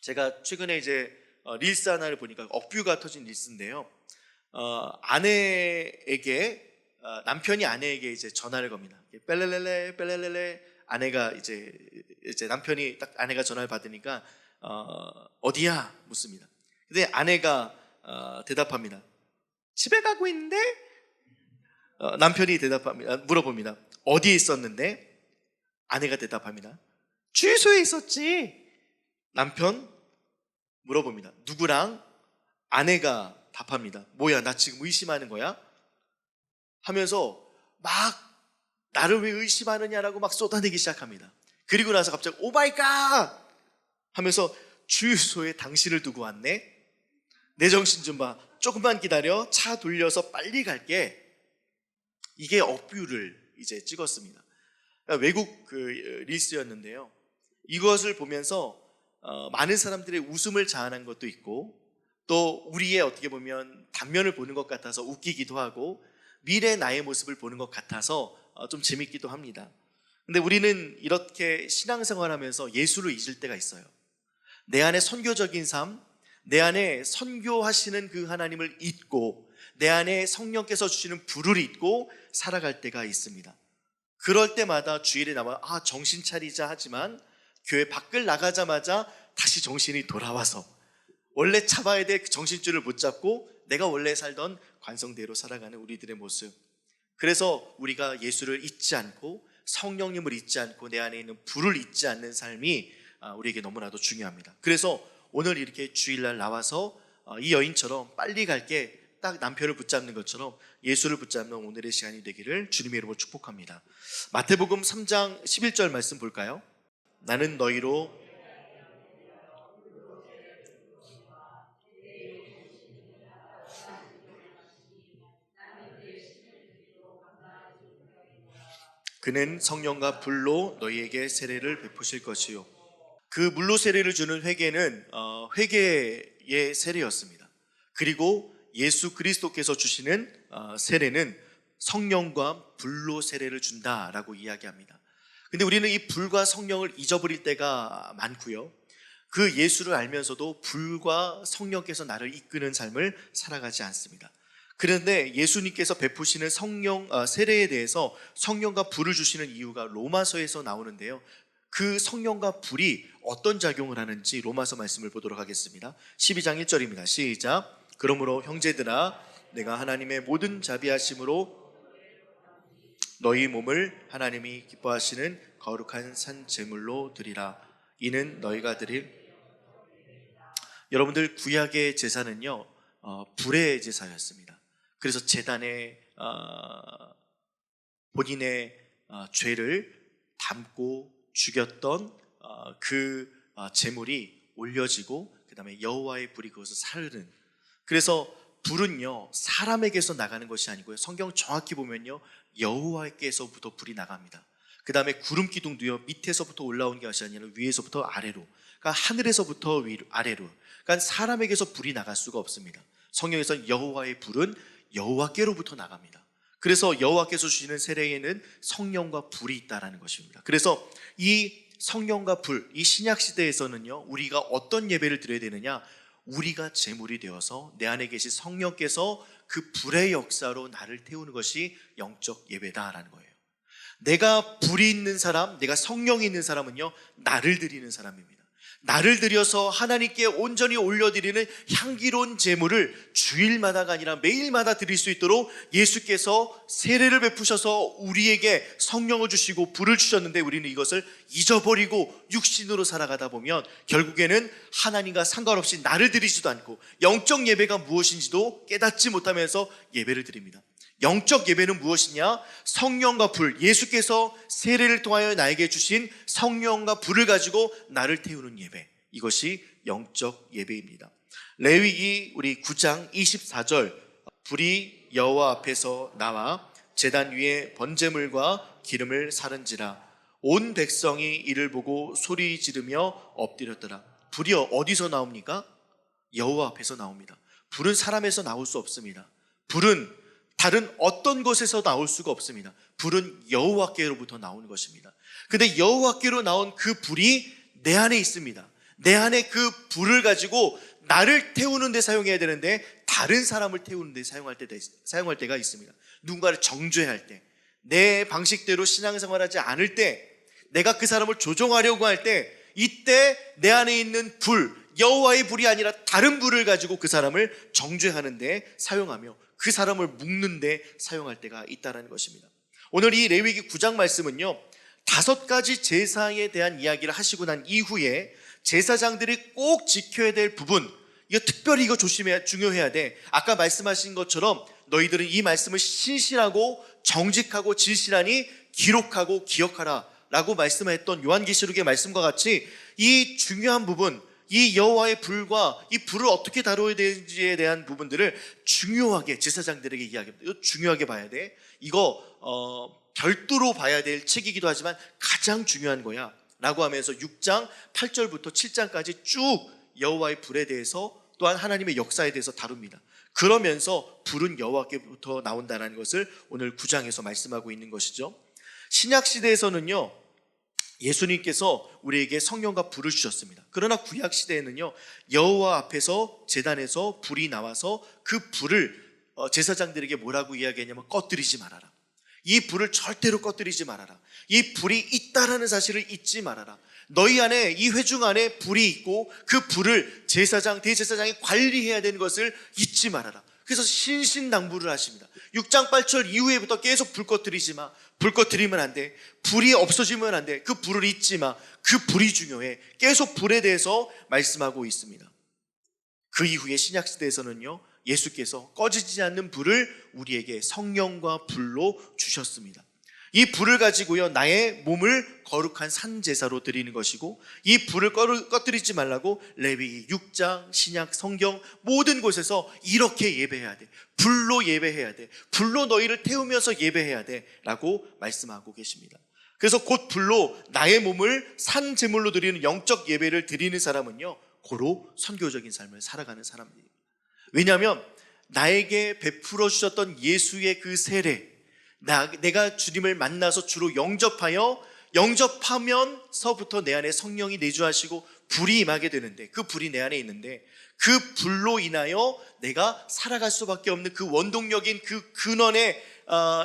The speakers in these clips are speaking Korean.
제가 최근에 이제 릴스 하나를 보니까 억뷰가 터진 릴스인데요. 아내에게 남편이 아내에게 이제 전화를 겁니다. 뺄레레레 뺄레레레. 아내가 이제 남편이 딱 아내가 전화를 받으니까 어디야 묻습니다. 근데 아내가 대답합니다. 집에 가고 있는데. 남편이 물어봅니다. 어디에 있었는데? 아내가 대답합니다. 주유소에 있었지. 남편 물어봅니다. 누구랑? 아내가 답합니다. 뭐야, 나 지금 의심하는 거야? 하면서 막 나를 왜 의심하느냐라고 막 쏟아내기 시작합니다. 그리고 나서 갑자기 오 마이 갓 하면서 주유소에 당신을 두고 왔네. 내 정신 좀 봐. 조금만 기다려. 차 돌려서 빨리 갈게. 이게 억뷰를 이제 찍었습니다. 외국 릴스였는데요. 이것을 보면서 많은 사람들의 웃음을 자아낸 것도 있고, 또 우리의 어떻게 보면 단면을 보는 것 같아서 웃기기도 하고, 미래 나의 모습을 보는 것 같아서 좀 재밌기도 합니다. 근데 우리는 이렇게 신앙생활하면서 예수를 잊을 때가 있어요. 내 안에 선교적인 삶, 내 안에 선교하시는 그 하나님을 잊고 내 안에 성령께서 주시는 불을 잊고 살아갈 때가 있습니다. 그럴 때마다 주일에 나와 정신 차리자 하지만 교회 밖을 나가자마자 다시 정신이 돌아와서 원래 잡아야 될 정신줄을 못 잡고 내가 원래 살던 관성대로 살아가는 우리들의 모습. 그래서 우리가 예수를 잊지 않고 성령님을 잊지 않고 내 안에 있는 불을 잊지 않는 삶이 우리에게 너무나도 중요합니다. 그래서 오늘 이렇게 주일날 나와서 이 여인처럼 빨리 갈게 딱 남편을 붙잡는 것처럼 예수를 붙잡는 오늘의 시간이 되기를 주님의 이름으로 축복합니다. 마태복음 3장 11절 말씀 볼까요? 나는 너희로 그는 성령과 불로 너희에게 세례를 베푸실 것이요. 그 물로 세례를 주는 회개는 회개의 세례였습니다. 그리고 예수 그리스도께서 주시는 세례는 성령과 불로 세례를 준다라고 이야기합니다. 근데 우리는 이 불과 성령을 잊어버릴 때가 많고요. 그 예수를 알면서도 불과 성령께서 나를 이끄는 삶을 살아가지 않습니다. 그런데 예수님께서 베푸시는 성령 세례에 대해서 성령과 불을 주시는 이유가 로마서에서 나오는데요. 그 성령과 불이 어떤 작용을 하는지 로마서 말씀을 보도록 하겠습니다. 12장 1절입니다. 시작. 그러므로 형제들아 내가 하나님의 모든 자비하심으로 너희 몸을 하나님이 기뻐하시는 거룩한 산 제물로 드리라. 이는 너희가 드릴 여러분들 구약의 제사는요 불의 제사였습니다. 그래서 제단에 본인의 죄를 담고 죽였던 그 제물이 올려지고 그 다음에 여호와의 불이 그것을 사르는, 그래서 불은요 사람에게서 나가는 것이 아니고요 성경 정확히 보면요 여호와께서부터 불이 나갑니다. 그 다음에 구름 기둥도요 밑에서부터 올라오는 것이 아니라 위에서부터 아래로, 그러니까 하늘에서부터 위로 아래로, 그러니까 사람에게서 불이 나갈 수가 없습니다. 성경에서 여호와의 불은 여호와께로부터 나갑니다. 그래서 여호와께서 주시는 세례에는 성령과 불이 있다라는 것입니다. 그래서 이 성령과 불, 이 신약 시대에서는요 우리가 어떤 예배를 드려야 되느냐, 우리가 제물이 되어서 내 안에 계신 성령께서 그 불의 역사로 나를 태우는 것이 영적 예배다라는 거예요. 내가 불이 있는 사람, 내가 성령이 있는 사람은요 나를 드리는 사람입니다. 나를 드려서 하나님께 온전히 올려드리는 향기로운 제물을 주일마다가 아니라 매일마다 드릴 수 있도록 예수께서 세례를 베푸셔서 우리에게 성령을 주시고 불을 주셨는데, 우리는 이것을 잊어버리고 육신으로 살아가다 보면 결국에는 하나님과 상관없이 나를 드리지도 않고 영적 예배가 무엇인지도 깨닫지 못하면서 예배를 드립니다. 영적 예배는 무엇이냐? 성령과 불, 예수께서 세례를 통하여 나에게 주신 성령과 불을 가지고 나를 태우는 예배, 이것이 영적 예배입니다. 레위기 우리 9장 24절, 불이 여호와 앞에서 나와 제단 위에 번제물과 기름을 사른지라 온 백성이 이를 보고 소리 지르며 엎드렸더라. 불이 어디서 나옵니까? 여호와 앞에서 나옵니다. 불은 사람에서 나올 수 없습니다. 불은 다른 어떤 곳에서 나올 수가 없습니다. 불은 여호와께로부터 나오는 것입니다. 근데 여호와께로 나온 그 불이 내 안에 있습니다. 내 안에 그 불을 가지고 나를 태우는 데 사용해야 되는데 다른 사람을 태우는 데 사용할 때가 있습니다. 누군가를 정죄할 때, 내 방식대로 신앙생활하지 않을 때, 내가 그 사람을 조종하려고 할 때, 이때 내 안에 있는 불, 여호와의 불이 아니라 다른 불을 가지고 그 사람을 정죄하는 데 사용하며 그 사람을 묶는 데 사용할 때가 있다는 것입니다. 오늘 이 레위기 9장 말씀은요, 5가지 제사에 대한 이야기를 하시고 난 이후에 제사장들이 꼭 지켜야 될 부분, 이거 특별히 이거 중요해야 돼. 아까 말씀하신 것처럼 너희들은 이 말씀을 신실하고 정직하고 진실하니 기록하고 기억하라 라고 말씀했던 요한계시록의 말씀과 같이 이 중요한 부분, 이 여호와의 불과 이 불을 어떻게 다뤄야 되는지에 대한 부분들을 중요하게 제사장들에게 이야기합니다. 이거 중요하게 봐야 돼. 이거 별도로 봐야 될 책이기도 하지만 가장 중요한 거야 라고 하면서 6장 8절부터 7장까지 쭉 여호와의 불에 대해서 또한 하나님의 역사에 대해서 다룹니다. 그러면서 불은 여호와께부터 나온다는 것을 오늘 9장에서 말씀하고 있는 것이죠. 신약시대에서는요, 예수님께서 우리에게 성령과 불을 주셨습니다. 그러나 구약시대에는요, 여호와 앞에서 제단에서 불이 나와서 그 불을 제사장들에게 뭐라고 이야기했냐면 꺼뜨리지 말아라. 이 불을 절대로 꺼뜨리지 말아라. 이 불이 있다라는 사실을 잊지 말아라. 너희 안에, 이 회중 안에 불이 있고 그 불을 대제사장이 관리해야 되는 것을 잊지 말아라. 그래서 신신당부를 하십니다. 6장 8절 이후에부터 계속 불 꺼뜨리지 마. 불 꺼뜨리면 안 돼. 불이 없어지면 안 돼. 그 불을 잊지 마. 그 불이 중요해. 계속 불에 대해서 말씀하고 있습니다. 그 이후에 신약시대에서는요, 예수께서 꺼지지 않는 불을 우리에게 성령과 불로 주셨습니다. 이 불을 가지고요, 나의 몸을 거룩한 산제사로 드리는 것이고, 이 불을 꺼뜨리지 말라고 레위기 6장, 신약, 성경 모든 곳에서 이렇게 예배해야 돼. 불로 예배해야 돼. 불로 너희를 태우면서 예배해야 돼 라고 말씀하고 계십니다. 그래서 곧 불로 나의 몸을 산제물로 드리는 영적 예배를 드리는 사람은요, 고로 선교적인 삶을 살아가는 사람입니다. 왜냐하면 나에게 베풀어 주셨던 예수의 그 세례, 내가 주님을 만나서 주로 영접하면서부터 내 안에 성령이 내주하시고 불이 임하게 되는데, 그 불이 내 안에 있는데 그 불로 인하여 내가 살아갈 수밖에 없는 그 원동력인 그 근원의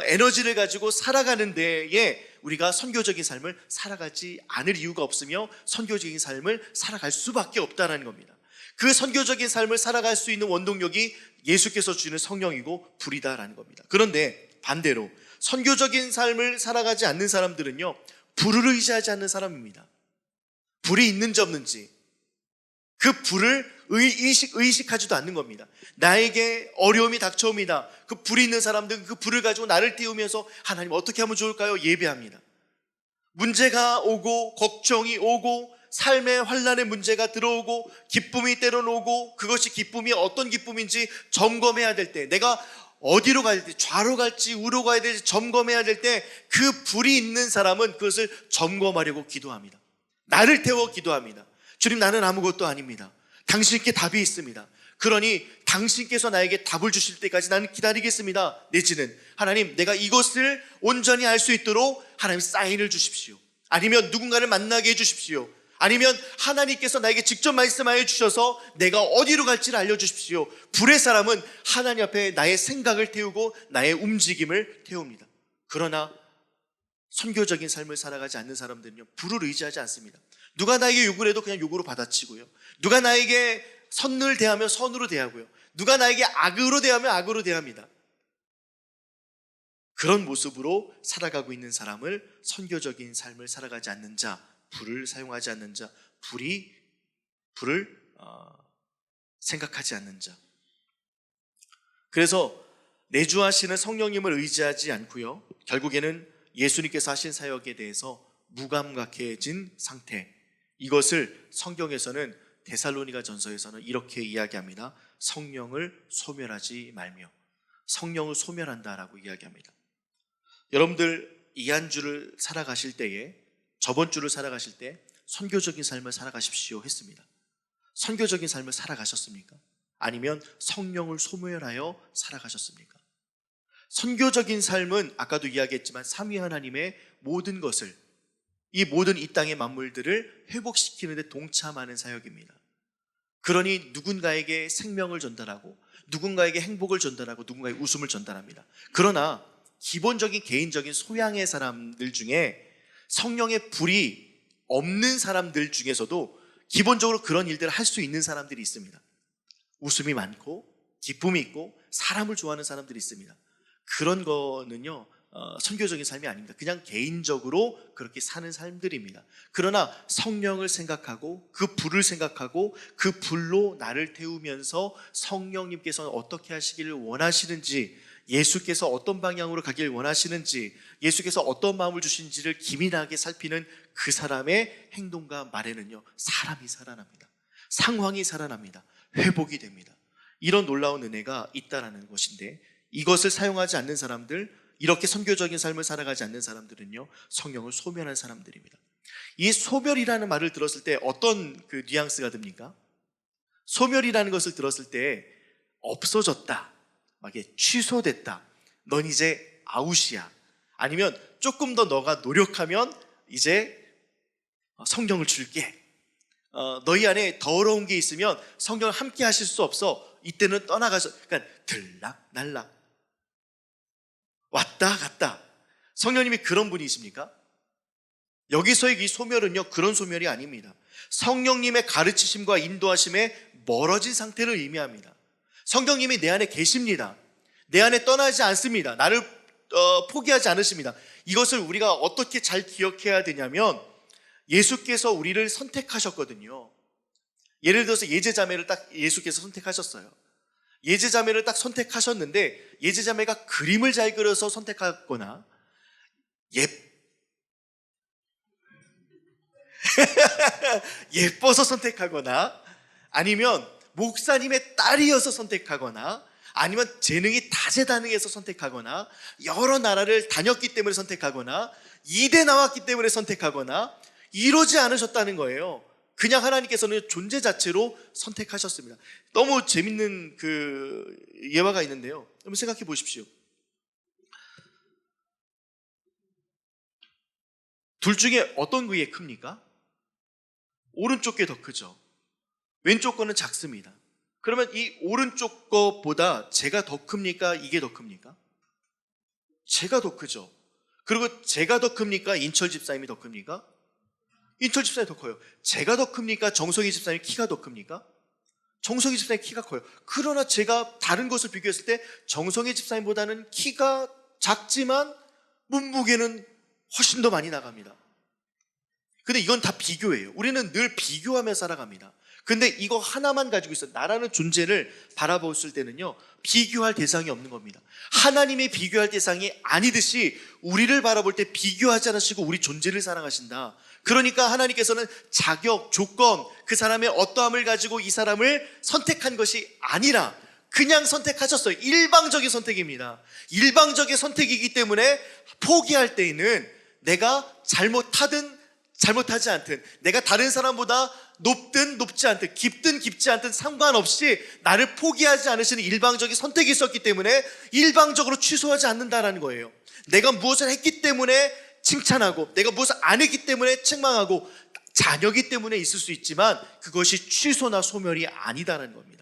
에너지를 가지고 살아가는 데에 우리가 선교적인 삶을 살아가지 않을 이유가 없으며 선교적인 삶을 살아갈 수밖에 없다는 겁니다. 그 선교적인 삶을 살아갈 수 있는 원동력이 예수께서 주시는 성령이고 불이다라는 겁니다. 그런데 반대로 선교적인 삶을 살아가지 않는 사람들은요, 불을 의지하지 않는 사람입니다. 불이 있는지 없는지 그 불을 의식하지도 않는 겁니다. 나에게 어려움이 닥쳐옵니다. 그 불이 있는 사람들은 그 불을 가지고 나를 띄우면서 하나님 어떻게 하면 좋을까요? 예배합니다. 문제가 오고 걱정이 오고 삶의 환난의 문제가 들어오고 기쁨이 때론 오고, 그것이 기쁨이 어떤 기쁨인지 점검해야 될 때, 내가 어디로 가야 될지, 좌로 갈지 우로 가야 될지 점검해야 될 때 그 불이 있는 사람은 그것을 점검하려고 기도합니다. 나를 태워 기도합니다. 주님, 나는 아무것도 아닙니다. 당신께 답이 있습니다. 그러니 당신께서 나에게 답을 주실 때까지 나는 기다리겠습니다. 내지는 하나님, 내가 이것을 온전히 알 수 있도록 하나님 사인을 주십시오. 아니면 누군가를 만나게 해주십시오. 아니면 하나님께서 나에게 직접 말씀하여 주셔서 내가 어디로 갈지를 알려주십시오. 불의 사람은 하나님 앞에 나의 생각을 태우고 나의 움직임을 태웁니다. 그러나 선교적인 삶을 살아가지 않는 사람들은요, 불을 의지하지 않습니다. 누가 나에게 요구를 해도 그냥 요구로 받아치고요, 누가 나에게 선을 대하면 선으로 대하고요, 누가 나에게 악으로 대하면 악으로 대합니다. 그런 모습으로 살아가고 있는 사람을 선교적인 삶을 살아가지 않는 자, 불을 사용하지 않는 자, 불을 생각하지 않는 자. 그래서 내주하시는 성령님을 의지하지 않고요, 결국에는 예수님께서 하신 사역에 대해서 무감각해진 상태, 이것을 성경에서는 데살로니가 전서에서는 이렇게 이야기합니다. 성령을 소멸하지 말며, 성령을 소멸한다라고 이야기합니다. 여러분들 이 한 주를 살아가실 때에, 저번 주를 살아가실 때 선교적인 삶을 살아가십시오 했습니다. 선교적인 삶을 살아가셨습니까? 아니면 성령을 소멸하여 살아가셨습니까? 선교적인 삶은 아까도 이야기했지만 삼위 하나님의 모든 것을 이 모든 이 땅의 만물들을 회복시키는 데 동참하는 사역입니다. 그러니 누군가에게 생명을 전달하고 누군가에게 행복을 전달하고 누군가에게 웃음을 전달합니다. 그러나 기본적인 개인적인 소양의 사람들 중에 성령의 불이 없는 사람들 중에서도 기본적으로 그런 일들을 할 수 있는 사람들이 있습니다. 웃음이 많고 기쁨이 있고 사람을 좋아하는 사람들이 있습니다. 그런 거는요 선교적인 삶이 아닙니다. 그냥 개인적으로 그렇게 사는 삶들입니다. 그러나 성령을 생각하고 그 불을 생각하고 그 불로 나를 태우면서 성령님께서는 어떻게 하시기를 원하시는지, 예수께서 어떤 방향으로 가길 원하시는지, 예수께서 어떤 마음을 주신지를 기민하게 살피는 그 사람의 행동과 말에는요 사람이 살아납니다. 상황이 살아납니다. 회복이 됩니다. 이런 놀라운 은혜가 있다라는 것인데, 이것을 사용하지 않는 사람들, 이렇게 선교적인 삶을 살아가지 않는 사람들은요 성령을 소멸한 사람들입니다. 이 소멸이라는 말을 들었을 때 어떤 그 뉘앙스가 듭니까? 소멸이라는 것을 들었을 때 없어졌다, 막 이게 취소됐다, 넌 이제 아웃이야, 아니면 조금 더 너가 노력하면 이제 성령을 줄게, 너희 안에 더러운 게 있으면 성령을 함께 하실 수 없어, 이때는 떠나가서, 그러니까 들락날락 왔다 갔다. 성령님이 그런 분이십니까? 여기서의 이 소멸은요 그런 소멸이 아닙니다. 성령님의 가르치심과 인도하심에 멀어진 상태를 의미합니다. 성령님이 내 안에 계십니다. 내 안에 떠나지 않습니다. 나를 포기하지 않으십니다. 이것을 우리가 어떻게 잘 기억해야 되냐면, 예수께서 우리를 선택하셨거든요. 예를 들어서 예제자매를 딱 예수께서 선택하셨어요. 예제자매를 딱 선택하셨는데, 예제자매가 그림을 잘 그려서 선택하거나 예뻐서 선택하거나, 아니면 목사님의 딸이어서 선택하거나, 아니면 재능이 다재다능해서 선택하거나, 여러 나라를 다녔기 때문에 선택하거나, 이대 나왔기 때문에 선택하거나, 이러지 않으셨다는 거예요. 그냥 하나님께서는 존재 자체로 선택하셨습니다. 너무 재밌는 그 예화가 있는데요, 한번 생각해 보십시오. 둘 중에 어떤 게 큽니까? 오른쪽 게 더 크죠. 왼쪽 거는 작습니다. 그러면 이 오른쪽 거보다 제가 더 큽니까? 이게 더 큽니까? 제가 더 크죠. 그리고 제가 더 큽니까? 인철 집사님이 더 큽니까? 인철 집사님이 더 커요. 제가 더 큽니까? 정성희 집사님 키가 더 큽니까? 정성희 집사님 키가 커요. 그러나 제가 다른 것을 비교했을 때 정성희 집사님보다는 키가 작지만 몸무게는 훨씬 더 많이 나갑니다. 근데 이건 다 비교예요. 우리는 늘 비교하며 살아갑니다. 근데 이거 하나만 가지고 있어요. 나라는 존재를 바라봤을 때는요 비교할 대상이 없는 겁니다. 하나님이 비교할 대상이 아니듯이 우리를 바라볼 때 비교하지 않으시고 우리 존재를 사랑하신다. 그러니까 하나님께서는 자격, 조건, 그 사람의 어떠함을 가지고 이 사람을 선택한 것이 아니라 그냥 선택하셨어요. 일방적인 선택입니다. 일방적인 선택이기 때문에 포기할 때에는 내가 잘못하든 잘못하지 않든, 내가 다른 사람보다 높든 높지 않든, 깊든 깊지 않든 상관없이 나를 포기하지 않으시는 일방적인 선택이 있었기 때문에 일방적으로 취소하지 않는다라는 거예요. 내가 무엇을 했기 때문에 칭찬하고, 내가 무엇을 안 했기 때문에 책망하고, 자녀기 때문에 있을 수 있지만 그것이 취소나 소멸이 아니다라는 겁니다.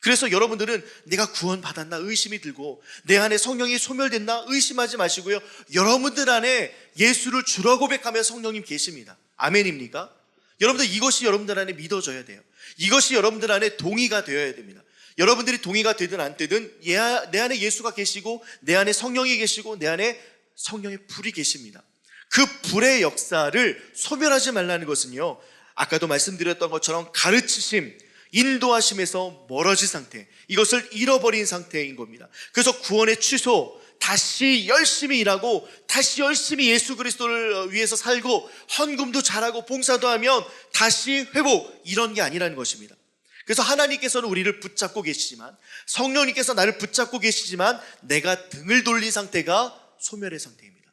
그래서 여러분들은 내가 구원받았나 의심이 들고, 내 안에 성령이 소멸됐나 의심하지 마시고요, 여러분들 안에 예수를 주라 고백하며 성령님 계십니다. 아멘입니까? 여러분들 이것이 여러분들 안에 믿어져야 돼요. 이것이 여러분들 안에 동의가 되어야 됩니다. 여러분들이 동의가 되든 안 되든 내 안에 예수가 계시고, 내 안에 성령이 계시고, 내 안에 성령의 불이 계십니다. 그 불의 역사를 소멸하지 말라는 것은요, 아까도 말씀드렸던 것처럼 가르치심, 인도하심에서 멀어진 상태, 이것을 잃어버린 상태인 겁니다. 그래서 구원의 취소, 다시 열심히 일하고 다시 열심히 예수 그리스도를 위해서 살고 헌금도 잘하고 봉사도 하면 다시 회복, 이런 게 아니라는 것입니다. 그래서 하나님께서는 우리를 붙잡고 계시지만, 성령님께서 나를 붙잡고 계시지만 내가 등을 돌린 상태가 소멸의 상태입니다.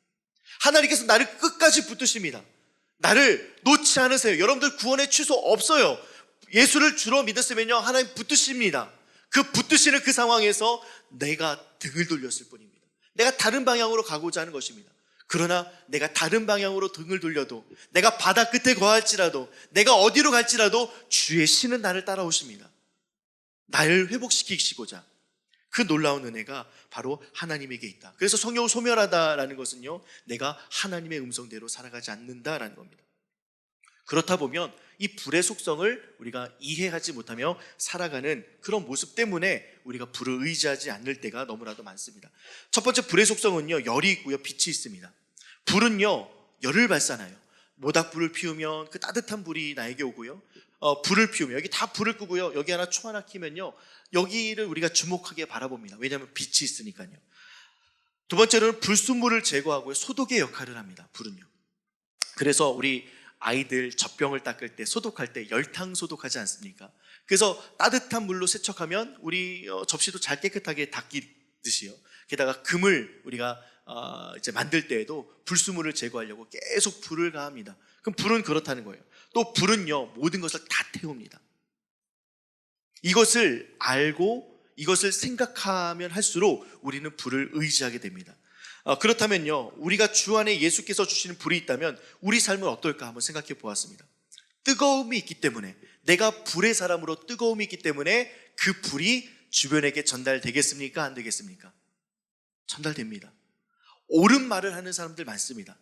하나님께서 나를 끝까지 붙드십니다. 나를 놓지 않으세요. 여러분들 구원의 취소 없어요. 예수를 주로 믿었으면요 하나님 붙드십니다. 그 붙드시는 그 상황에서 내가 등을 돌렸을 뿐입니다. 내가 다른 방향으로 가고자 하는 것입니다. 그러나 내가 다른 방향으로 등을 돌려도, 내가 바다 끝에 거할지라도, 내가 어디로 갈지라도 주의 신은 나를 따라오십니다. 나를 회복시키시고자. 그 놀라운 은혜가 바로 하나님에게 있다. 그래서 성령을 소멸하다라는 것은요, 내가 하나님의 음성대로 살아가지 않는다라는 겁니다. 그렇다 보면 이 불의 속성을 우리가 이해하지 못하며 살아가는 그런 모습 때문에 우리가 불을 의지하지 않을 때가 너무나도 많습니다. 첫 번째, 불의 속성은요, 열이 있고요, 빛이 있습니다. 불은요, 열을 발산해요. 모닥불을 피우면 그 따뜻한 불이 나에게 오고요, 불을 피우면 여기 다 불을 끄고요, 여기 하나 초 하나 키면요, 여기를 우리가 주목하게 바라봅니다. 왜냐하면 빛이 있으니까요. 두 번째로는 불순물을 제거하고요, 소독의 역할을 합니다. 불은요. 그래서 우리 아이들 젖병을 닦을 때, 소독할 때 열탕 소독하지 않습니까? 그래서 따뜻한 물로 세척하면 우리 접시도 잘 깨끗하게 닦이듯이요, 게다가 금을 우리가 이제 만들 때에도 불순물을 제거하려고 계속 불을 가합니다. 그럼 불은 그렇다는 거예요. 또 불은요, 모든 것을 다 태웁니다. 이것을 알고 이것을 생각하면 할수록 우리는 불을 의지하게 됩니다. 그렇다면요, 우리가 주 안에 예수께서 주시는 불이 있다면 우리 삶은 어떨까 한번 생각해 보았습니다. 뜨거움이 있기 때문에, 내가 불의 사람으로 뜨거움이 있기 때문에 그 불이 주변에게 전달되겠습니까? 안 되겠습니까? 전달됩니다. 옳은 말을 하는 사람들 많습니다.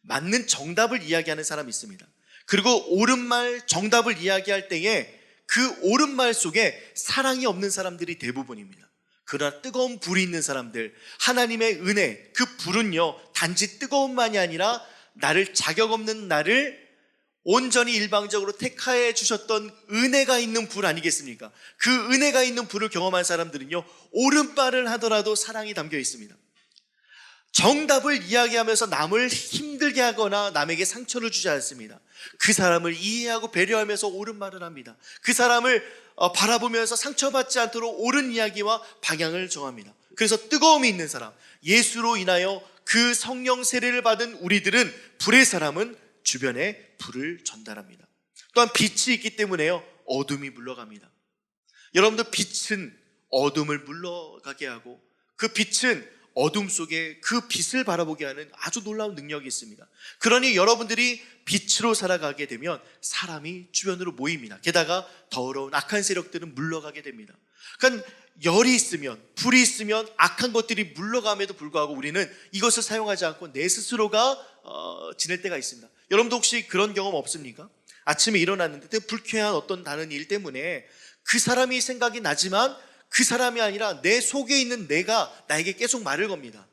맞는 정답을 이야기하는 사람이 있습니다. 그리고 옳은 말, 정답을 이야기할 때에 그 옳은 말 속에 사랑이 없는 사람들이 대부분입니다. 그러나 뜨거운 불이 있는 사람들, 하나님의 은혜, 그 불은요, 단지 뜨거움만이 아니라 나를, 자격 없는 나를 온전히 일방적으로 택하해 주셨던 은혜가 있는 불 아니겠습니까? 그 은혜가 있는 불을 경험한 사람들은요, 옳은 말을 하더라도 사랑이 담겨 있습니다. 정답을 이야기하면서 남을 힘들게 하거나 남에게 상처를 주지 않습니다. 그 사람을 이해하고 배려하면서 옳은 말을 합니다. 그 사람을 바라보면서 상처받지 않도록 옳은 이야기와 방향을 정합니다. 그래서 뜨거움이 있는 사람, 예수로 인하여 그 성령 세례를 받은 우리들은, 불의 사람은 주변에 불을 전달합니다. 또한 빛이 있기 때문에요, 어둠이 물러갑니다. 여러분들, 빛은 어둠을 물러가게 하고, 그 빛은 어둠 속에 그 빛을 바라보게 하는 아주 놀라운 능력이 있습니다. 그러니 여러분들이 빛으로 살아가게 되면 사람이 주변으로 모입니다. 게다가 더러운 악한 세력들은 물러가게 됩니다. 그러니까 열이 있으면, 불이 있으면 악한 것들이 물러감에도 불구하고 우리는 이것을 사용하지 않고 내 스스로가 지낼 때가 있습니다. 여러분도 혹시 그런 경험 없습니까? 아침에 일어났는데 불쾌한 어떤 다른 일 때문에 그 사람이 생각이 나지만 그 사람이 아니라 내 속에 있는 내가 나에게 계속 말을 겁니다.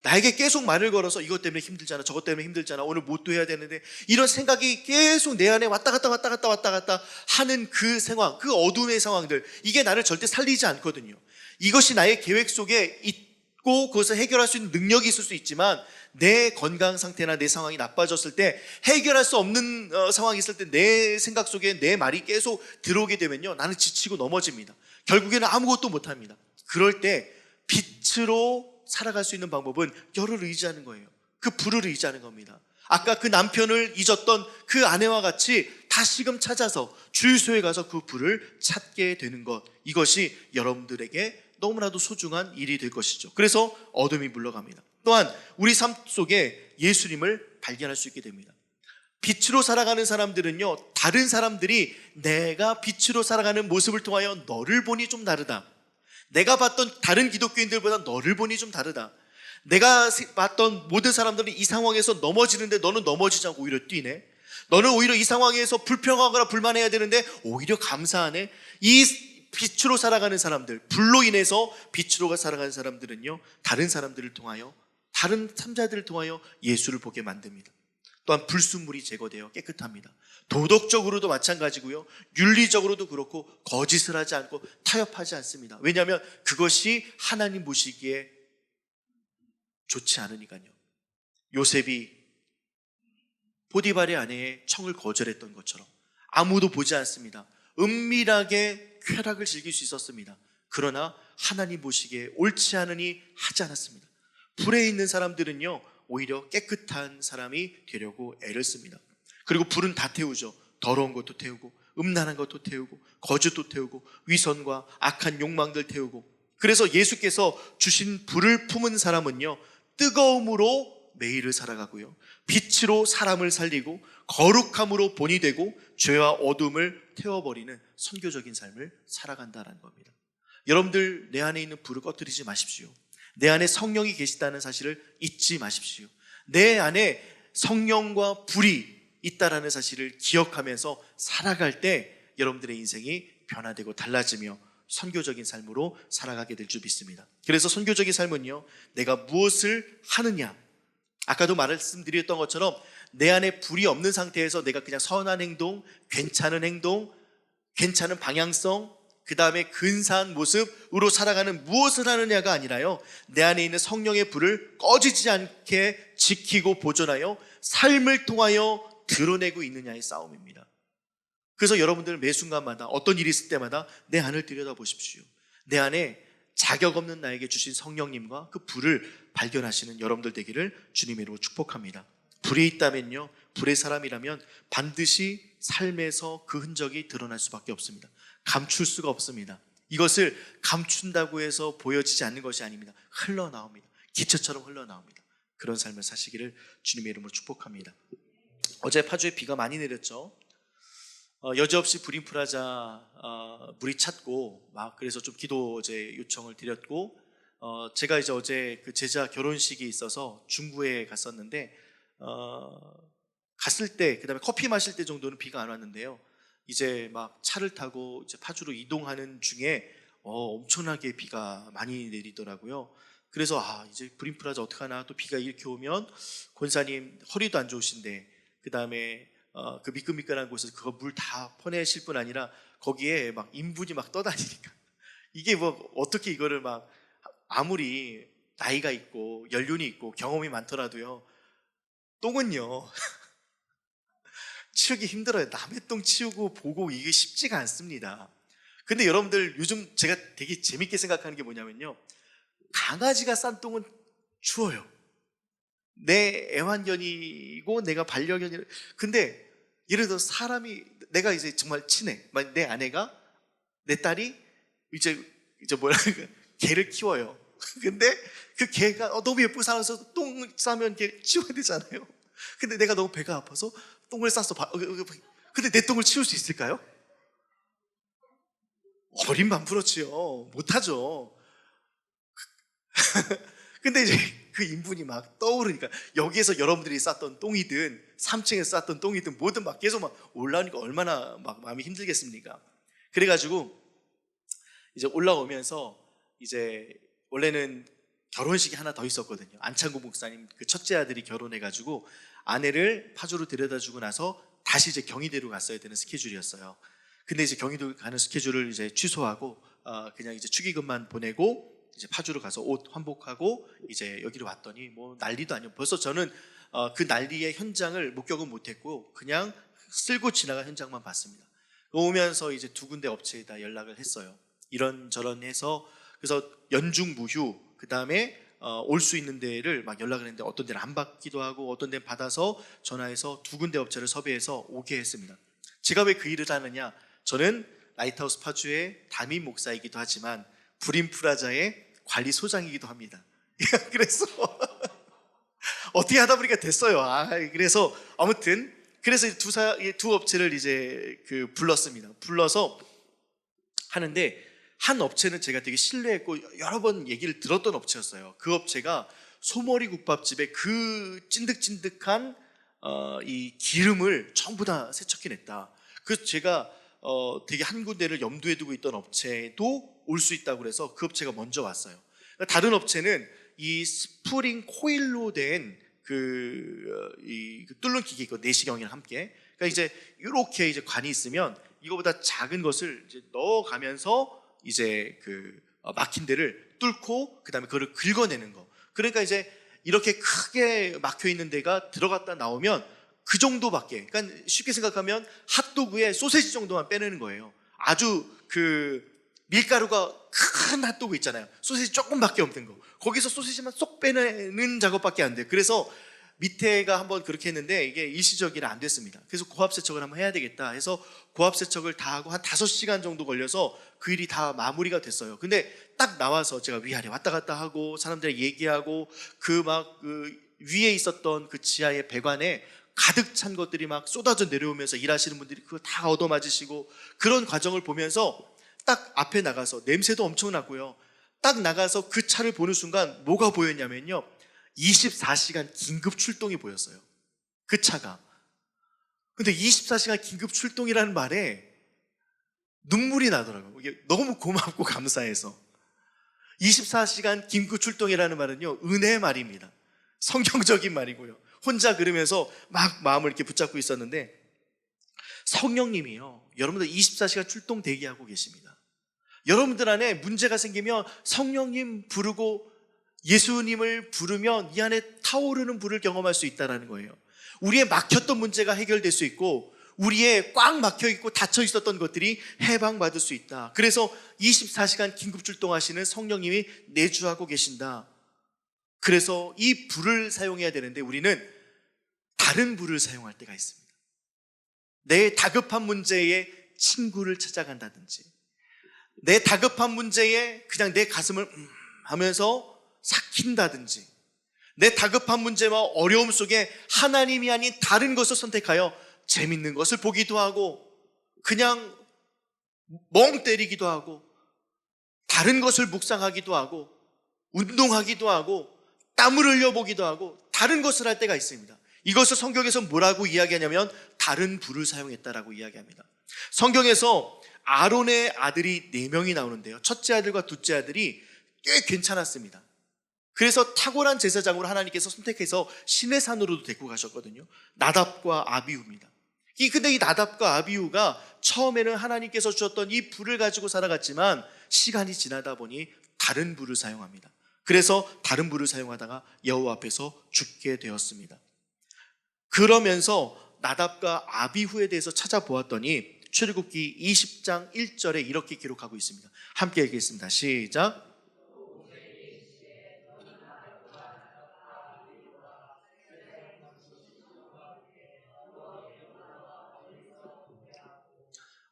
나에게 계속 말을 걸어서 이것 때문에 힘들잖아, 저것 때문에 힘들잖아, 오늘 뭣도 해야 되는데, 이런 생각이 계속 내 안에 왔다 갔다 하는 그 상황, 그 어둠의 상황들, 이게 나를 절대 살리지 않거든요. 이것이 나의 계획 속에 있고 그것을 해결할 수 있는 능력이 있을 수 있지만, 내 건강 상태나 내 상황이 나빠졌을 때, 해결할 수 없는 상황이 있을 때 내 생각 속에 내 말이 계속 들어오게 되면요, 나는 지치고 넘어집니다. 결국에는 아무것도 못합니다. 그럴 때 빛으로 살아갈 수 있는 방법은 열을 의지하는 거예요. 그 불을 의지하는 겁니다. 아까 그 남편을 잊었던 그 아내와 같이 다시금 찾아서 주유소에 가서 그 불을 찾게 되는 것, 이것이 여러분들에게 너무나도 소중한 일이 될 것이죠. 그래서 어둠이 물러갑니다. 또한 우리 삶 속에 예수님을 발견할 수 있게 됩니다. 빛으로 살아가는 사람들은요, 다른 사람들이 내가 빛으로 살아가는 모습을 통하여 너를 보니 좀 다르다, 내가 봤던 다른 기독교인들보다 너를 보니 좀 다르다, 내가 봤던 모든 사람들은 이 상황에서 넘어지는데 너는 넘어지지 않고 오히려 뛰네, 너는 오히려 이 상황에서 불평하거나 불만해야 되는데 오히려 감사하네. 이 빛으로 살아가는 사람들, 불로 인해서 빛으로 살아가는 사람들은요, 다른 사람들을 통하여, 다른 참자들을 통하여 예수를 보게 만듭니다. 또한 불순물이 제거되어 깨끗합니다. 도덕적으로도 마찬가지고요, 윤리적으로도 그렇고 거짓을 하지 않고 타협하지 않습니다. 왜냐하면 그것이 하나님 보시기에 좋지 않으니까요. 요셉이 보디발의 아내의 청을 거절했던 것처럼 아무도 보지 않습니다. 은밀하게 쾌락을 즐길 수 있었습니다. 그러나 하나님 보시기에 옳지 않으니 하지 않았습니다. 불에 있는 사람들은요, 오히려 깨끗한 사람이 되려고 애를 씁니다. 그리고 불은 다 태우죠. 더러운 것도 태우고, 음란한 것도 태우고, 거짓도 태우고, 위선과 악한 욕망들 태우고. 그래서 예수께서 주신 불을 품은 사람은요, 뜨거움으로 매일을 살아가고요, 빛으로 사람을 살리고 거룩함으로 본이 되고 죄와 어둠을 태워버리는 선교적인 삶을 살아간다는 겁니다. 여러분들, 내 안에 있는 불을 꺼뜨리지 마십시오. 내 안에 성령이 계시다는 사실을 잊지 마십시오. 내 안에 성령과 불이 있다라는 사실을 기억하면서 살아갈 때 여러분들의 인생이 변화되고 달라지며 선교적인 삶으로 살아가게 될 줄 믿습니다. 그래서 선교적인 삶은요, 내가 무엇을 하느냐, 아까도 말씀드렸던 것처럼 내 안에 불이 없는 상태에서 내가 그냥 선한 행동, 괜찮은 방향성, 그 다음에 근사한 모습으로 살아가는 무엇을 하느냐가 아니라요, 내 안에 있는 성령의 불을 꺼지지 않게 지키고 보존하여 삶을 통하여 드러내고 있느냐의 싸움입니다. 그래서 여러분들 매 순간마다 어떤 일이 있을 때마다 내 안을 들여다보십시오. 내 안에 자격 없는 나에게 주신 성령님과 그 불을 발견하시는 여러분들 되기를 주님의 이름으로 축복합니다. 불이 있다면요, 불의 사람이라면 반드시 삶에서 그 흔적이 드러날 수밖에 없습니다. 감출 수가 없습니다. 이것을 감춘다고 해서 보여지지 않는 것이 아닙니다. 흘러나옵니다. 기처처럼 흘러나옵니다. 그런 삶을 사시기를 주님의 이름으로 축복합니다. 어제 파주에 비가 많이 내렸죠. 여지없이 브림프라자 물이 찼고 막, 그래서 좀 기도 어제 요청을 드렸고, 제가 이제 어제 그 제자 결혼식이 있어서 중구에 갔었는데, 갔을 때, 그 다음에 커피 마실 때 정도는 비가 안 왔는데요, 이제 막 차를 타고 이제 파주로 이동하는 중에 엄청나게 비가 많이 내리더라고요. 그래서 이제 브림프라자 어떡하나, 또 비가 이렇게 오면 권사님 허리도 안 좋으신데, 그 다음에 그 미끈미끈한 곳에서 그거 물 다 퍼내실 뿐 아니라 거기에 막 인분이 막 떠다니니까 이게 뭐 어떻게 이거를 막, 아무리 나이가 있고 연륜이 있고 경험이 많더라도요, 똥은요 치우기 힘들어요. 남의 똥 치우고 보고 이게 쉽지가 않습니다. 근데 여러분들, 요즘 제가 되게 재밌게 생각하는 게 뭐냐면요, 강아지가 싼 똥은 추워요. 내 애완견이고 내가 반려견이. 근데 예를 들어 사람이, 내가 이제 정말 친해, 내 아내가, 내 딸이 이제 뭐라 개를 키워요. 근데 그 개가 너무 예쁘게 살아서 똥 싸면 걔 치워야 되잖아요. 근데 내가 너무 배가 아파서 똥을 쌌어. 근데 내 똥을 치울 수 있을까요? 어림만 풀었지요. 못하죠. 근데 이제 그 인분이 막 떠오르니까, 여기에서 여러분들이 쌌던 똥이든 3층에서 쌌던 똥이든 뭐든 막 계속 막 올라오니까 얼마나 막 마음이 힘들겠습니까? 그래가지고 이제 올라오면서, 이제 원래는 결혼식이 하나 더 있었거든요. 안창구 목사님 그 첫째 아들이 결혼해가지고 아내를 파주로 데려다주고 나서 다시 이제 경희대로 갔어야 되는 스케줄이었어요. 근데 이제 경희도 가는 스케줄을 이제 취소하고 그냥 이제 축의금만 보내고 이제 파주로 가서 옷 환복하고 이제 여기로 왔더니 뭐 난리도 아니고, 벌써 저는 그 난리의 현장을 목격은 못했고 그냥 쓸고 지나간 현장만 봤습니다. 오면서 이제 두 군데 업체에다 연락을 했어요. 이런저런 해서, 그래서 연중무휴, 그 다음에 올 수 있는 데를 막 연락을 했는데 어떤 데는 안 받기도 하고 어떤 데는 받아서 전화해서 두 군데 업체를 섭외해서 오게 했습니다. 제가 왜 그 일을 하느냐, 저는 라이트하우스 파주의 담임 목사이기도 하지만 브림프라자의 관리소장이기도 합니다. 그래서 어떻게 하다 보니까 됐어요. 그래서 아무튼 그래서 두 업체를 이제 불렀습니다. 불러서 하는데, 한 업체는 제가 되게 신뢰했고 여러 번 얘기를 들었던 업체였어요. 그 업체가 소머리 국밥집에 그 찐득찐득한 이 기름을 전부 다 세척해냈다. 그래서 제가 되게 한 군데를 염두에 두고 있던 업체도 올 수 있다고 그래서 그 업체가 먼저 왔어요. 다른 업체는 이 스프링 코일로 된 이 뚫는 기계 있고 내시경이랑 함께, 그러니까 이제 이렇게 이제 관이 있으면 이거보다 작은 것을 이제 넣어가면서 이제 막힌 데를 뚫고 그다음에 그거를 긁어내는 거. 그러니까 이제 이렇게 크게 막혀 있는 데가 들어갔다 나오면 그 정도밖에, 그러니까 쉽게 생각하면 핫도그에 소세지 정도만 빼내는 거예요. 아주 밀가루가 큰 핫도그 있잖아요. 소세지 조금밖에 없는 거. 거기서 소세지만 쏙 빼내는 작업밖에 안 돼요. 그래서 밑에가 한번 그렇게 했는데 이게 일시적이라 안 됐습니다. 그래서 고압 세척을 한번 해야 되겠다 해서 고압 세척을 다 하고 한 5시간 정도 걸려서 그 일이 다 마무리가 됐어요. 근데 딱 나와서 제가 위아래 왔다 갔다 하고 사람들이 얘기하고 그 위에 있었던 그 지하의 배관에 가득 찬 것들이 막 쏟아져 내려오면서 일하시는 분들이 그거 다 얻어맞으시고 그런 과정을 보면서 딱 앞에 나가서 냄새도 엄청 나고요. 딱 나가서 그 차를 보는 순간 뭐가 보였냐면요, 24시간 긴급 출동이 보였어요. 그 차가. 근데 24시간 긴급 출동이라는 말에 눈물이 나더라고요. 이게 너무 고맙고 감사해서. 24시간 긴급 출동이라는 말은요, 은혜의 말입니다. 성경적인 말이고요. 혼자 그러면서 막 마음을 이렇게 붙잡고 있었는데 성령님이요, 여러분들 24시간 출동 대기하고 계십니다. 여러분들 안에 문제가 생기면 성령님 부르고 예수님을 부르면 이 안에 타오르는 불을 경험할 수 있다는 거예요. 우리의 막혔던 문제가 해결될 수 있고 우리의 꽉 막혀 있고 닫혀 있었던 것들이 해방받을 수 있다. 그래서 24시간 긴급 출동하시는 성령님이 내주하고 계신다. 그래서 이 불을 사용해야 되는데 우리는 다른 불을 사용할 때가 있습니다. 내 다급한 문제에 친구를 찾아간다든지, 내 다급한 문제에 그냥 내 가슴을 하면서 삭힌다든지, 내 다급한 문제와 어려움 속에 하나님이 아닌 다른 것을 선택하여 재밌는 것을 보기도 하고 그냥 멍 때리기도 하고 다른 것을 묵상하기도 하고 운동하기도 하고 땀을 흘려보기도 하고 다른 것을 할 때가 있습니다. 이것을 성경에서 뭐라고 이야기하냐면 다른 불을 사용했다라고 이야기합니다. 성경에서 아론의 아들이 4명이 나오는데요, 첫째 아들과 둘째 아들이 꽤 괜찮았습니다. 그래서 탁월한 제사장으로 하나님께서 선택해서 시내산으로도 데리고 가셨거든요. 나답과 아비후입니다. 근데 이 나답과 아비후가 처음에는 하나님께서 주셨던 이 불을 가지고 살아갔지만 시간이 지나다 보니 다른 불을 사용합니다. 그래서 다른 불을 사용하다가 여호와 앞에서 죽게 되었습니다. 그러면서 나답과 아비후에 대해서 찾아보았더니 출애굽기 20장 1절에 이렇게 기록하고 있습니다. 함께 읽겠습니다. 시작.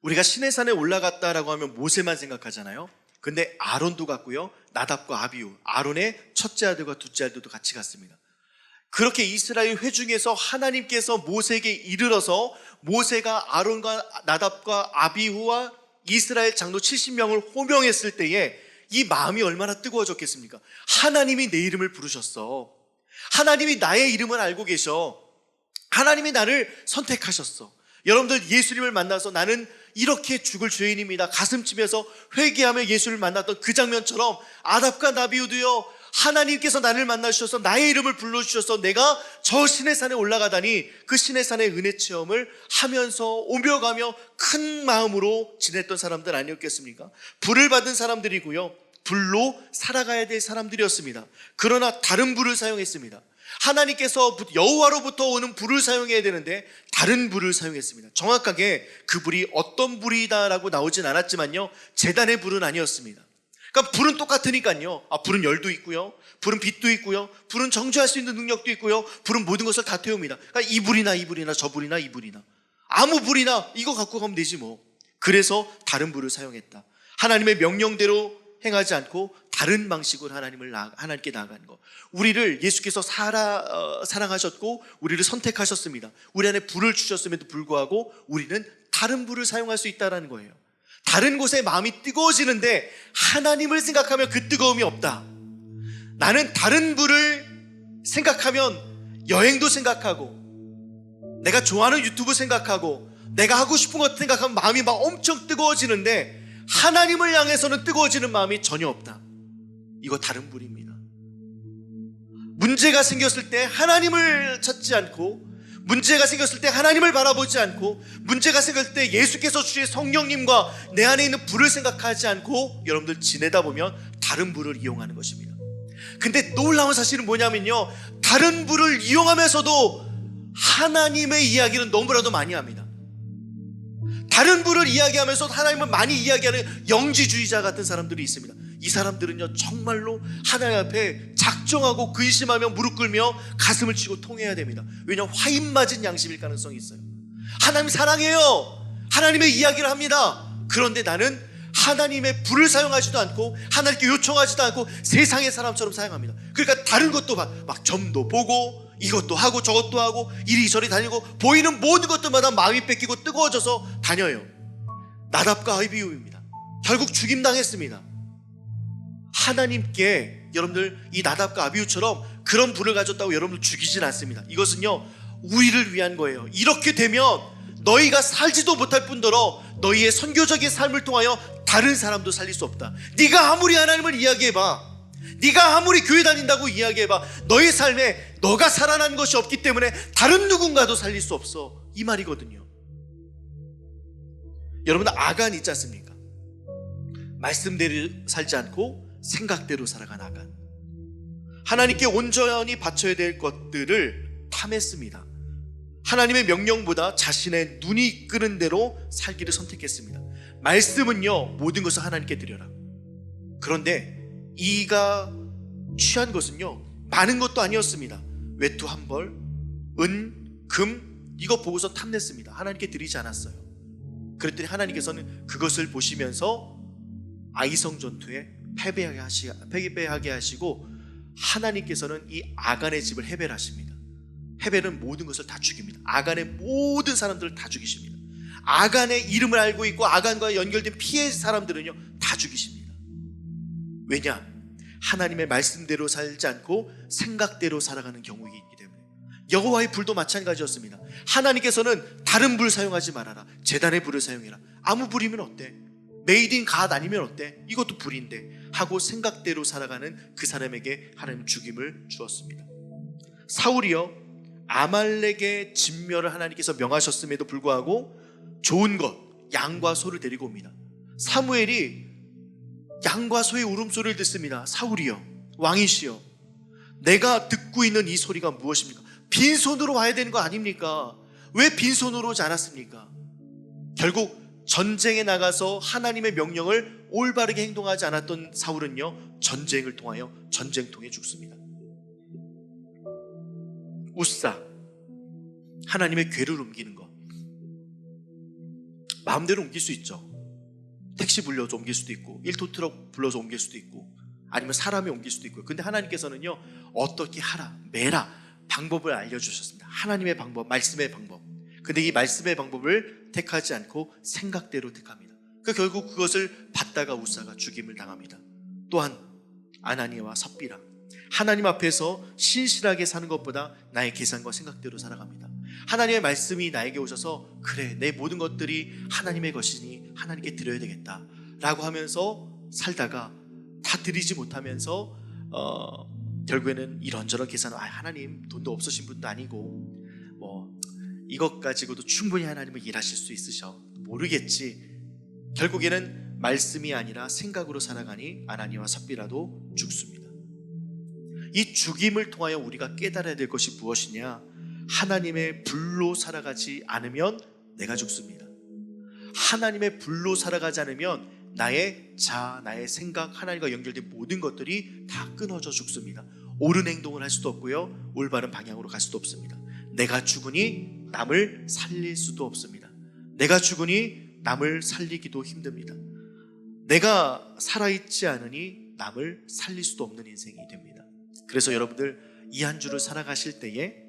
우리가 시내산에 올라갔다라고 하면 모세만 생각하잖아요. 근데 아론도 갔고요, 나답과 아비후, 아론의 첫째 아들과 둘째 아들도 같이 갔습니다. 그렇게 이스라엘 회중에서 하나님께서 모세에게 이르러서 모세가 아론과 나답과 아비후와 이스라엘 장로 70명을 호명했을 때에 이 마음이 얼마나 뜨거워졌겠습니까? 하나님이 내 이름을 부르셨어. 하나님이 나의 이름을 알고 계셔. 하나님이 나를 선택하셨어. 여러분들 예수님을 만나서 나는 이렇게 죽을 죄인입니다, 가슴치면서 회개하며 예수를 만났던 그 장면처럼 아답과 나비후도요, 하나님께서 나를 만나주셔서 나의 이름을 불러주셔서 내가 저 시내산에 올라가다니 그 시내산의 은혜 체험을 하면서 오며 가며 큰 마음으로 지냈던 사람들 아니었겠습니까? 불을 받은 사람들이고요, 불로 살아가야 될 사람들이었습니다. 그러나 다른 불을 사용했습니다. 하나님께서 여호와로부터 오는 불을 사용해야 되는데 다른 불을 사용했습니다. 정확하게 그 불이 어떤 불이다라고 나오진 않았지만요, 제단의 불은 아니었습니다. 그러니까 불은 똑같으니까요, 불은 열도 있고요, 불은 빛도 있고요, 불은 정죄할 수 있는 능력도 있고요, 불은 모든 것을 다 태웁니다. 그러니까 이 불이나 저 불이나 이 불이나 아무 불이나 이거 갖고 가면 되지 뭐. 그래서 다른 불을 사용했다. 하나님의 명령대로 행하지 않고 다른 방식으로 하나님께 나아가는 것. 우리를 예수께서 사랑하셨고 우리를 선택하셨습니다. 우리 안에 불을 주셨음에도 불구하고 우리는 다른 불을 사용할 수 있다는 거예요. 다른 곳에 마음이 뜨거워지는데 하나님을 생각하면 그 뜨거움이 없다. 나는 다른 불을 생각하면 여행도 생각하고 내가 좋아하는 유튜브 생각하고 내가 하고 싶은 것 생각하면 마음이 막 엄청 뜨거워지는데 하나님을 향해서는 뜨거워지는 마음이 전혀 없다. 이거 다른 불입니다. 문제가 생겼을 때 하나님을 찾지 않고, 문제가 생겼을 때 하나님을 바라보지 않고, 문제가 생겼을 때 예수께서 주신 성령님과 내 안에 있는 불을 생각하지 않고 여러분들 지내다 보면 다른 불을 이용하는 것입니다. 근데 놀라운 사실은 뭐냐면요, 다른 불을 이용하면서도 하나님의 이야기는 너무나도 많이 합니다. 다른 불을 이야기하면서 하나님을 많이 이야기하는 영지주의자 같은 사람들이 있습니다. 이 사람들은요 정말로 하나님 앞에 작정하고 근심하며 무릎 꿇며 가슴을 치고 통해야 됩니다. 왜냐하면 화인 맞은 양심일 가능성이 있어요. 하나님 사랑해요, 하나님의 이야기를 합니다. 그런데 나는 하나님의 불을 사용하지도 않고 하나님께 요청하지도 않고 세상의 사람처럼 사용합니다. 그러니까 다른 것도 막 점도 보고 이것도 하고 저것도 하고 이리저리 다니고 보이는 모든 것들마다 마음이 뺏기고 뜨거워져서 다녀요. 나답과 아비후입니다. 결국 죽임당했습니다. 하나님께 여러분들 이 나답과 아비후처럼 그런 불을 가졌다고 여러분들 죽이진 않습니다. 이것은요 우리를 위한 거예요. 이렇게 되면 너희가 살지도 못할 뿐더러 너희의 선교적인 삶을 통하여 다른 사람도 살릴 수 없다. 네가 아무리 하나님을 이야기해봐, 네가 아무리 교회 다닌다고 이야기해봐, 너의 삶에 너가 살아난 것이 없기 때문에 다른 누군가도 살릴 수 없어, 이 말이거든요. 여러분, 아간 있지 않습니까? 말씀대로 살지 않고 생각대로 살아간 아간. 하나님께 온전히 바쳐야 될 것들을 탐했습니다. 하나님의 명령보다 자신의 눈이 끄는 대로 살기를 선택했습니다. 말씀은요 모든 것을 하나님께 드려라. 그런데 이가 취한 것은요 많은 것도 아니었습니다. 외투 한 벌, 은, 금 이거 보고서 탐냈습니다. 하나님께 드리지 않았어요. 그랬더니 하나님께서는 그것을 보시면서 아이성 전투에 패배하게 하시고 하나님께서는 이 아간의 집을 해벨하십니다. 해벨은 모든 것을 다 죽입니다. 아간의 모든 사람들을 다 죽이십니다. 아간의 이름을 알고 있고 아간과 연결된 피해 사람들은요 다 죽이십니다. 왜냐? 하나님의 말씀대로 살지 않고 생각대로 살아가는 경우이기 때문에. 여호와의 불도 마찬가지였습니다. 하나님께서는 다른 불 사용하지 말아라, 제단의 불을 사용해라. 아무 불이면 어때? 메이드 인 갓 아니면 어때? 이것도 불인데 하고 생각대로 살아가는 그 사람에게 하나님 죽임을 주었습니다. 사울이요 아말렉의 진멸을 하나님께서 명하셨음에도 불구하고 좋은 것, 양과 소를 데리고 옵니다. 사무엘이 양과 소의 울음소리를 듣습니다. 사울이요, 왕이시여, 내가 듣고 있는 이 소리가 무엇입니까? 빈손으로 와야 되는 거 아닙니까? 왜 빈손으로 오지 않았습니까? 결국 전쟁에 나가서 하나님의 명령을 올바르게 행동하지 않았던 사울은요 전쟁을 통하여 전쟁통에 죽습니다. 우사, 하나님의 궤를 옮기는 것, 마음대로 옮길 수 있죠. 택시 불러서 옮길 수도 있고 1톤 트럭 불러서 옮길 수도 있고 아니면 사람이 옮길 수도 있고요. 근데 하나님께서는요 어떻게 하라, 매라 방법을 알려주셨습니다. 하나님의 방법, 말씀의 방법. 근데 이 말씀의 방법을 택하지 않고 생각대로 택합니다. 결국 그것을 받다가 우사가 죽임을 당합니다. 또한 아나니아와 삽비라, 하나님 앞에서 신실하게 사는 것보다 나의 계산과 생각대로 살아갑니다. 하나님의 말씀이 나에게 오셔서 그래, 내 모든 것들이 하나님의 것이니 하나님께 드려야 되겠다 라고 하면서 살다가 다 드리지 못하면서 결국에는 이런저런 계산, 하나님 돈도 없으신 분도 아니고 이것 가지고도 충분히 하나님은 일하실 수 있으셔, 모르겠지. 결국에는 말씀이 아니라 생각으로 살아가니 아나니아와 삽비라도 죽습니다. 이 죽임을 통하여 우리가 깨달아야 될 것이 무엇이냐? 하나님의 불로 살아가지 않으면 내가 죽습니다. 하나님의 불로 살아가지 않으면 나의 자아, 나의 생각, 하나님과 연결된 모든 것들이 다 끊어져 죽습니다. 옳은 행동을 할 수도 없고요, 올바른 방향으로 갈 수도 없습니다. 내가 죽으니 남을 살릴 수도 없습니다. 내가 죽으니 남을 살리기도 힘듭니다. 내가 살아있지 않으니 남을 살릴 수도 없는 인생이 됩니다. 그래서 여러분들 이 한 주를 살아가실 때에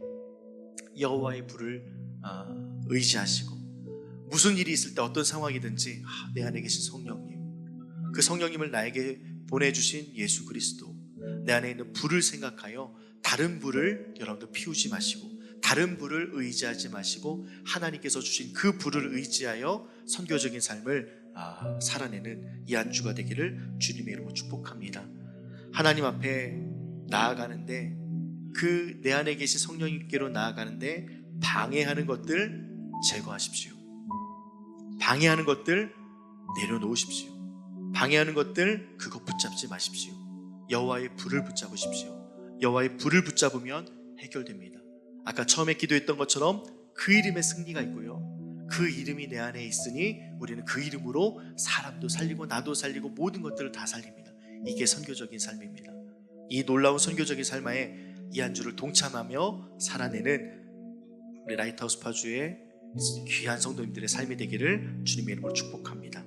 여호와의 불을 의지하시고, 무슨 일이 있을 때 어떤 상황이든지 내 안에 계신 성령님, 그 성령님을 나에게 보내주신 예수 그리스도, 내 안에 있는 불을 생각하여 다른 불을 여러분들 피우지 마시고, 다른 불을 의지하지 마시고 하나님께서 주신 그 불을 의지하여 선교적인 삶을 살아내는 이 한 주가 되기를 주님의 이름으로 축복합니다. 하나님 앞에 나아가는데, 그 내 안에 계신 성령님께로 나아가는데 방해하는 것들 제거하십시오. 방해하는 것들 내려놓으십시오. 방해하는 것들 그거 붙잡지 마십시오. 여호와의 불을 붙잡으십시오. 여호와의 불을 붙잡으면 해결됩니다. 아까 처음에 기도했던 것처럼 그 이름의 승리가 있고요, 그 이름이 내 안에 있으니 우리는 그 이름으로 사람도 살리고 나도 살리고 모든 것들을 다 살립니다. 이게 선교적인 삶입니다. 이 놀라운 선교적인 삶에 이 한 주를 동참하며 살아내는 우리 라이트하우스 파주의 귀한 성도님들의 삶이 되기를 주님의 이름으로 축복합니다.